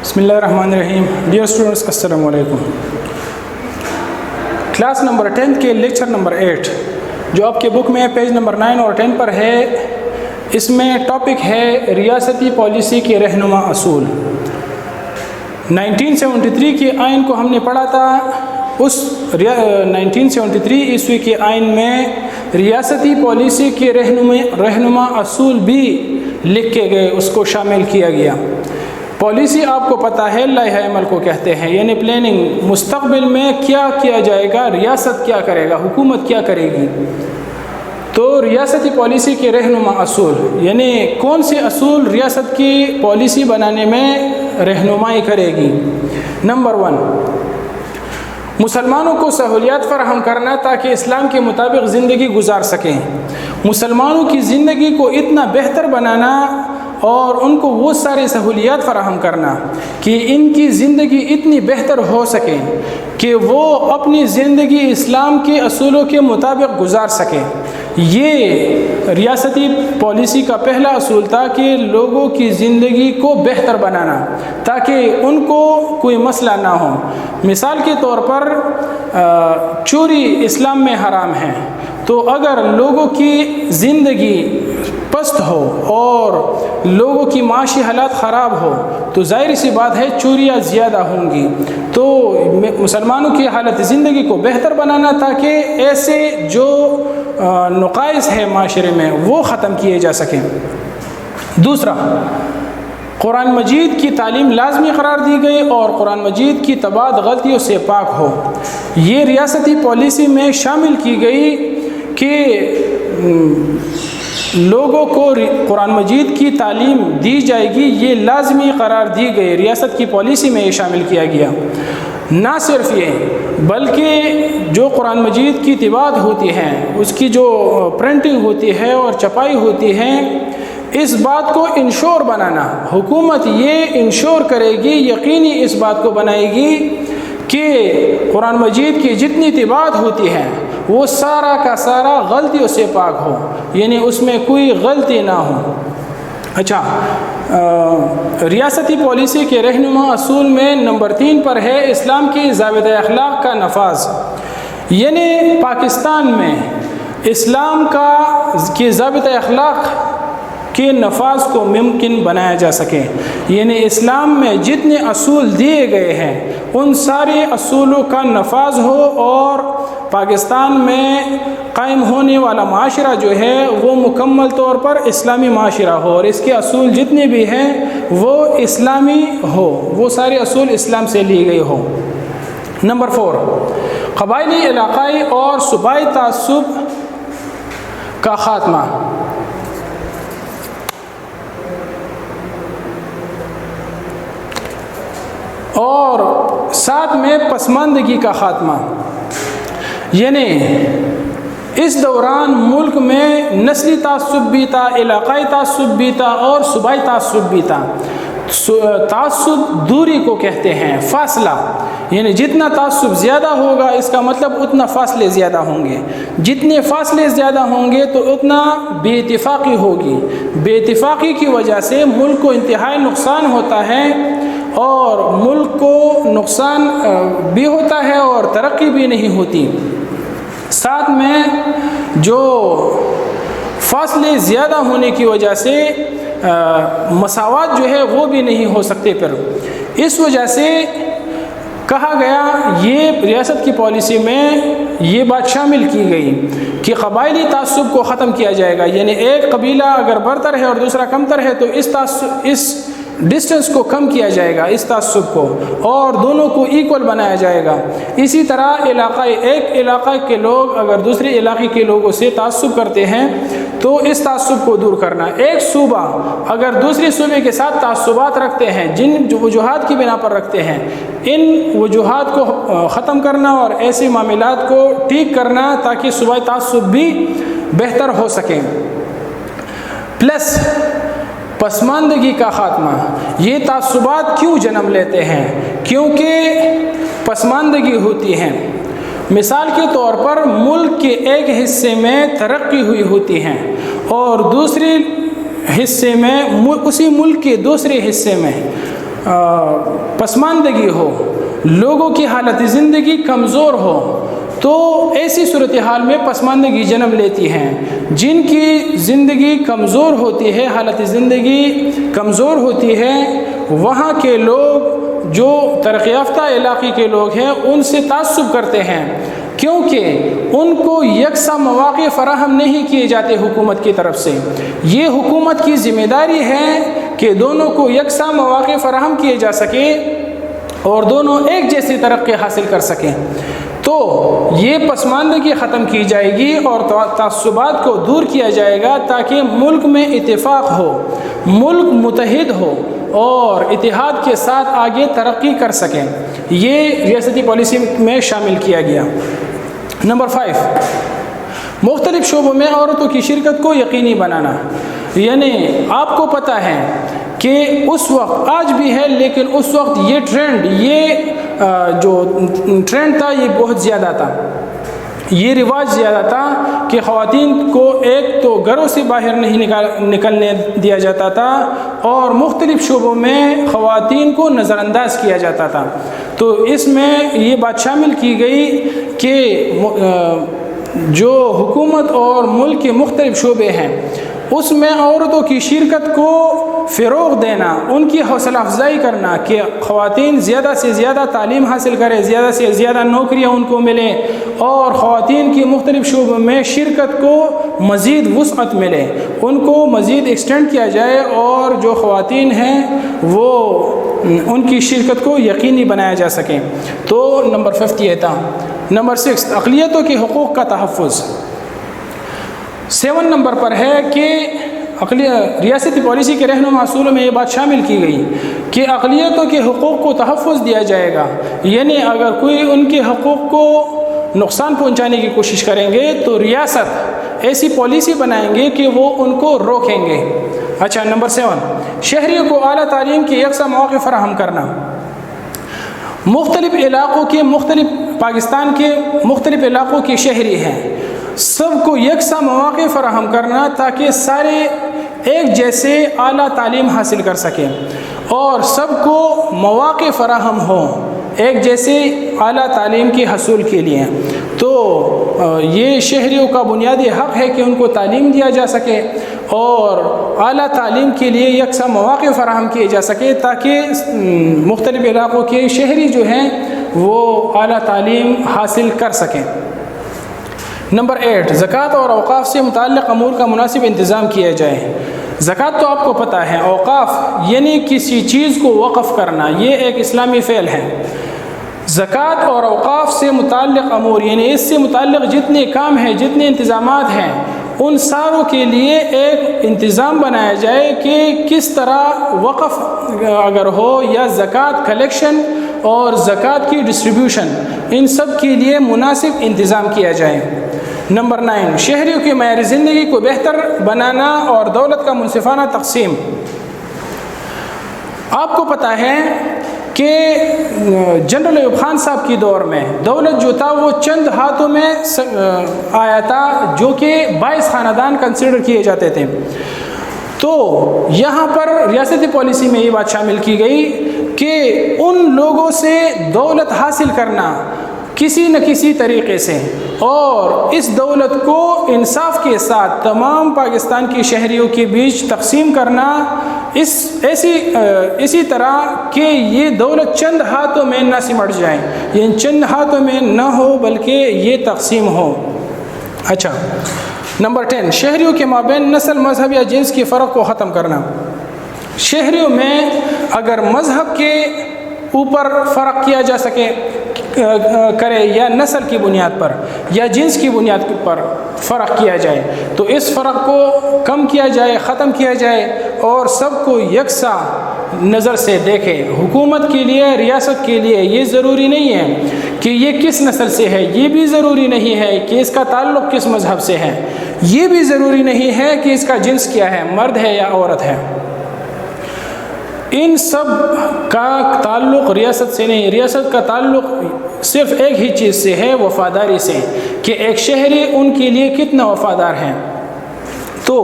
بسم اللہ الرحمن الرحیم. ڈیئر اسٹوڈنٹس السلام علیکم. کلاس نمبر 10 کے لیکچر نمبر 8 جو آپ کے بک میں پیج نمبر 9 اور 10 پر ہے، اس میں ٹاپک ہے ریاستی پالیسی کے رہنما اصول. 1973 کے آئین کو ہم نے پڑھا تھا. اس 1973 عیسوی کے آئین میں ریاستی پالیسی کے رہنما اصول بھی لکھ کے گئے، اس کو شامل کیا گیا. پالیسی آپ کو پتہ ہے لائحہ عمل کو کہتے ہیں، یعنی پلاننگ، مستقبل میں کیا کیا جائے گا، ریاست کیا کرے گا، حکومت کیا کرے گی. تو ریاستی پالیسی کے رہنما اصول یعنی کون سے اصول ریاست کی پالیسی بنانے میں رہنمائی کرے گی. نمبر 1، مسلمانوں کو سہولیات فراہم کرنا تاکہ اسلام کے مطابق زندگی گزار سکیں. مسلمانوں کی زندگی کو اتنا بہتر بنانا اور ان کو وہ ساری سہولیات فراہم کرنا کہ ان کی زندگی اتنی بہتر ہو سکے کہ وہ اپنی زندگی اسلام کے اصولوں کے مطابق گزار سکیں. یہ ریاستی پالیسی کا پہلا اصول تھا کہ لوگوں کی زندگی کو بہتر بنانا تاکہ ان کو کوئی مسئلہ نہ ہو. مثال کے طور پر چوری اسلام میں حرام ہے، تو اگر لوگوں کی زندگی پست ہو اور لوگوں کی معاشی حالات خراب ہو تو ظاہر سی بات ہے چوریاں زیادہ ہوں گی. تو مسلمانوں کی حالت زندگی کو بہتر بنانا تاکہ ایسے جو نقائص ہے معاشرے میں وہ ختم کیے جا سکیں. دوسرا، قرآن مجید کی تعلیم لازمی قرار دی گئی اور قرآن مجید کی تباعد غلطیوں سے پاک ہو. یہ ریاستی پالیسی میں شامل کی گئی کہ لوگوں کو قرآن مجید کی تعلیم دی جائے گی، یہ لازمی قرار دی گئی، ریاست کی پالیسی میں یہ شامل کیا گیا. نہ صرف یہ بلکہ جو قرآن مجید کی طباعت ہوتی ہے، اس کی جو پرنٹنگ ہوتی ہے اور چھپائی ہوتی ہے، اس بات کو انشور بنانا، حکومت یہ انشور کرے گی، یقینی اس بات کو بنائے گی کہ قرآن مجید کی جتنی طباعت ہوتی ہے وہ سارا کا سارا غلطیوں سے پاک ہو، یعنی اس میں کوئی غلطی نہ ہو. اچھا، ریاستی پالیسی کے رہنما اصول میں نمبر 3 پر ہے اسلام کی ضابطۂ اخلاق کا نفاذ. یعنی پاکستان میں اسلام کے ضابطۂ اخلاق کے نفاذ کو ممکن بنایا جا سکے. یعنی اسلام میں جتنے اصول دیے گئے ہیں ان سارے اصولوں کا نفاذ ہو اور پاکستان میں قائم ہونے والا معاشرہ جو ہے وہ مکمل طور پر اسلامی معاشرہ ہو اور اس کے اصول جتنے بھی ہیں وہ اسلامی ہو، وہ سارے اصول اسلام سے لیے گئے ہو. نمبر 4، قبائلی، علاقائی اور صوبائی تعصب کا خاتمہ. اور ساتھ میں پسماندگی کا خاتمہ. یعنی اس دوران ملک میں نسلی تعصب بھی تھا، علاقائی تعصب بھی تھا اور صوبائی تعصب بھی تھا. تعصب دوری کو کہتے ہیں، فاصلہ، یعنی جتنا تعصب زیادہ ہوگا اس کا مطلب اتنا فاصلے زیادہ ہوں گے. جتنے فاصلے زیادہ ہوں گے تو اتنا بے اتفاقی ہوگی. بے اتفاقی کی وجہ سے ملک کو انتہائی نقصان ہوتا ہے اور ملک کو نقصان بھی ہوتا ہے اور ترقی بھی نہیں ہوتی. ساتھ میں جو فاصلے زیادہ ہونے کی وجہ سے مساوات جو ہے وہ بھی نہیں ہو سکتے. پھر اس وجہ سے کہا گیا، یہ ریاست کی پالیسی میں یہ بات شامل کی گئی کہ قبائلی تعصب کو ختم کیا جائے گا. یعنی ایک قبیلہ اگر برتر ہے اور دوسرا کمتر ہے تو اس ڈسٹنس کو کم کیا جائے گا، اس تعصب کو، اور دونوں کو ایکول بنایا جائے گا. اسی طرح علاقائی، ایک علاقے کے لوگ اگر دوسرے علاقے کے لوگوں سے تعصب کرتے ہیں تو اس تعصب کو دور کرنا. ایک صوبہ اگر دوسرے صوبے کے ساتھ تعصبات رکھتے ہیں، جن وجوہات کی بنا پر رکھتے ہیں، ان وجوہات کو ختم کرنا اور ایسے معاملات کو ٹھیک کرنا تاکہ صوبائی تعصب بھی بہتر ہو سکیں. پلس پسماندگی کا خاتمہ. یہ تعصبات کیوں جنم لیتے ہیں؟ کیونکہ پسماندگی ہوتی ہے. مثال کے طور پر ملک کے ایک حصے میں ترقی ہوئی ہوتی ہے اور دوسرے حصے میں، اسی ملک کے دوسرے حصے میں پسماندگی ہو، لوگوں کی حالت زندگی کمزور ہو، تو ایسی صورتحال میں پسماندگی جنم لیتی ہیں۔ جن کی زندگی کمزور ہوتی ہے، حالت زندگی کمزور ہوتی ہے، وہاں کے لوگ جو ترقی یافتہ علاقے کے لوگ ہیں ان سے تعصب کرتے ہیں، کیونکہ ان کو یکساں مواقع فراہم نہیں کیے جاتے حکومت کی طرف سے۔ یہ حکومت کی ذمہ داری ہے کہ دونوں کو یکساں مواقع فراہم کیے جا سکے اور دونوں ایک جیسی ترقی حاصل کر سکیں۔ تو یہ پسماندگی ختم کی جائے گی اور تعصبات کو دور کیا جائے گا تاکہ ملک میں اتفاق ہو، ملک متحد ہو اور اتحاد کے ساتھ آگے ترقی کر سکیں۔ یہ ریاستی پالیسی میں شامل کیا گیا۔ نمبر 5، مختلف شعبوں میں عورتوں کی شرکت کو یقینی بنانا۔ یعنی آپ کو پتہ ہے کہ اس وقت آج بھی ہے، لیکن اس وقت یہ ٹرینڈ، یہ جو ٹرینڈ تھا یہ بہت زیادہ تھا، یہ رواج زیادہ تھا کہ خواتین کو ایک تو گھروں سے باہر نہیں نکلنے دیا جاتا تھا اور مختلف شعبوں میں خواتین کو نظر انداز کیا جاتا تھا۔ تو اس میں یہ بات شامل کی گئی کہ جو حکومت اور ملک کے مختلف شعبے ہیں اس میں عورتوں کی شرکت کو فروغ دینا، ان کی حوصلہ افزائی کرنا کہ خواتین زیادہ سے زیادہ تعلیم حاصل کریں، زیادہ سے زیادہ نوکریاں ان کو ملیں اور خواتین کی مختلف شعبوں میں شرکت کو مزید وسعت ملے، ان کو مزید ایکسٹینڈ کیا جائے اور جو خواتین ہیں وہ ان کی شرکت کو یقینی بنایا جا سکے۔ تو نمبر 5 یہ تھا۔ نمبر 6، اقلیتوں کے حقوق کا تحفظ۔ 7 نمبر پر ہے کہ ریاستی پالیسی کے رہنما اصولوں میں یہ بات شامل کی گئی کہ اقلیتوں کے حقوق کو تحفظ دیا جائے گا، یعنی اگر کوئی ان کے حقوق کو نقصان پہنچانے کی کوشش کریں گے تو ریاست ایسی پالیسی بنائیں گے کہ وہ ان کو روکیں گے۔ اچھا، نمبر 7، شہریوں کو اعلیٰ تعلیم کے یکساں مواقع فراہم کرنا۔ مختلف علاقوں کے پاکستان کے مختلف علاقوں کے شہری ہیں، سب کو یکساں مواقع فراہم کرنا تاکہ سارے ایک جیسے اعلیٰ تعلیم حاصل کر سکیں اور سب کو مواقع فراہم ہوں ایک جیسے اعلیٰ تعلیم کے حصول کے لیے۔ تو یہ شہریوں کا بنیادی حق ہے کہ ان کو تعلیم دیا جا سکے اور اعلیٰ تعلیم کے لیے یکساں مواقع فراہم کیے جا سکے تاکہ مختلف علاقوں کے شہری جو ہیں وہ اعلیٰ تعلیم حاصل کر سکیں۔ نمبر 8، زکوٰۃ اور اوقاف سے متعلق امور کا مناسب انتظام کیا جائے۔ زکوٰۃ تو آپ کو پتہ ہے، اوقاف یعنی کسی چیز کو وقف کرنا، یہ ایک اسلامی فعل ہے۔ زکوٰۃ اور اوقاف سے متعلق امور یعنی اس سے متعلق جتنے کام ہیں، جتنے انتظامات ہیں، ان ساروں کے لیے ایک انتظام بنایا جائے کہ کس طرح وقف اگر ہو یا زکوٰۃ کلیکشن اور زکوٰۃ کی ڈسٹریبیوشن، ان سب کے لیے مناسب انتظام کیا جائے۔ نمبر 9، شہریوں کی معیار زندگی کو بہتر بنانا اور دولت کا منصفانہ تقسیم۔ آپ کو پتہ ہے کہ جنرل ایوب خان صاحب کی دور میں دولت جو تھا وہ چند ہاتھوں میں آیا تھا جو کہ 22 خاندان کنسیڈر کیے جاتے تھے۔ تو یہاں پر ریاستی پالیسی میں یہ بات شامل کی گئی کہ ان لوگوں سے دولت حاصل کرنا کسی نہ کسی طریقے سے اور اس دولت کو انصاف کے ساتھ تمام پاکستان کے شہریوں کے بیچ تقسیم کرنا اسی طرح کہ یہ دولت چند ہاتھوں میں نہ سمٹ جائے، یہ چند ہاتھوں میں نہ ہو بلکہ یہ تقسیم ہو۔ اچھا، نمبر 10، شہریوں کے مابین نسل، مذہب یا جنس کے فرق کو ختم کرنا۔ شہریوں میں اگر مذہب کے اوپر فرق کیا جا سکے کرے یا نسل کی بنیاد پر یا جنس کی بنیاد پر فرق کیا جائے تو اس فرق کو کم کیا جائے، ختم کیا جائے اور سب کو یکساں نظر سے دیکھے۔ حکومت کے لیے، ریاست کے لیے یہ ضروری نہیں ہے کہ یہ کس نسل سے ہے، یہ بھی ضروری نہیں ہے کہ اس کا تعلق کس مذہب سے ہے، یہ بھی ضروری نہیں ہے کہ اس کا جنس کیا ہے، مرد ہے یا عورت ہے۔ ان سب کا تعلق ریاست سے نہیں، ریاست کا تعلق صرف ایک ہی چیز سے ہے، وفاداری سے، کہ ایک شہری ان کے لیے کتنا وفادار ہے۔ تو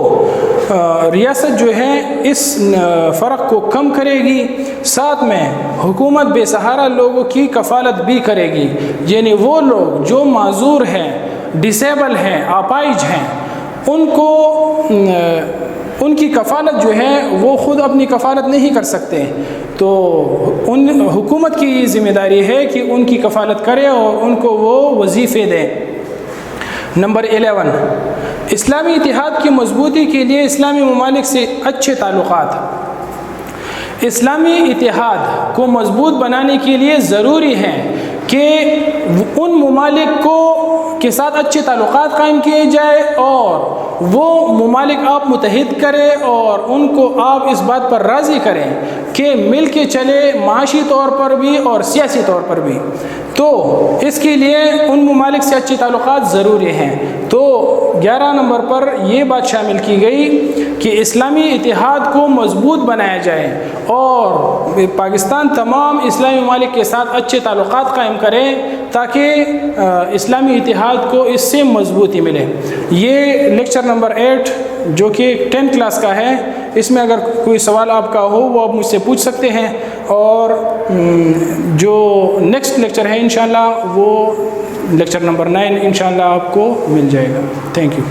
ریاست جو ہے اس فرق کو کم کرے گی، ساتھ میں حکومت بے سہارا لوگوں کی کفالت بھی کرے گی، یعنی وہ لوگ جو معذور ہیں، ڈسیبل ہیں، اپاہج ہیں، ان کی کفالت جو ہے وہ خود اپنی کفالت نہیں کر سکتے، تو حکومت کی ذمہ داری ہے کہ ان کی کفالت کرے اور ان کو وہ وظیفے دے۔ نمبر 11، اسلامی اتحاد کی مضبوطی کے لیے اسلامی ممالک سے اچھے تعلقات۔ اسلامی اتحاد کو مضبوط بنانے کے لیے ضروری ہے کہ ان ممالک کے ساتھ اچھے تعلقات قائم کیے جائے اور وہ ممالک آپ متحد کریں اور ان کو آپ اس بات پر راضی کریں کہ مل کے چلے، معاشی طور پر بھی اور سیاسی طور پر بھی۔ تو اس کے لیے ان ممالک سے اچھے تعلقات ضروری ہیں۔ تو 11 نمبر پر یہ بات شامل کی گئی کہ اسلامی اتحاد کو مضبوط بنایا جائے اور پاکستان تمام اسلامی ممالک کے ساتھ اچھے تعلقات قائم کرے تاکہ اسلامی اتحاد کو اس سے مضبوطی ملے۔ یہ لیکچر نمبر 8 جو کہ 10 کلاس کا ہے، اس میں اگر کوئی سوال آپ کا ہو وہ آپ مجھ سے پوچھ سکتے ہیں، اور جو نیکسٹ لیکچر ہے انشاءاللہ وہ لیکچر نمبر 9 انشاءاللہ آپ کو مل جائے گا۔ Thank you.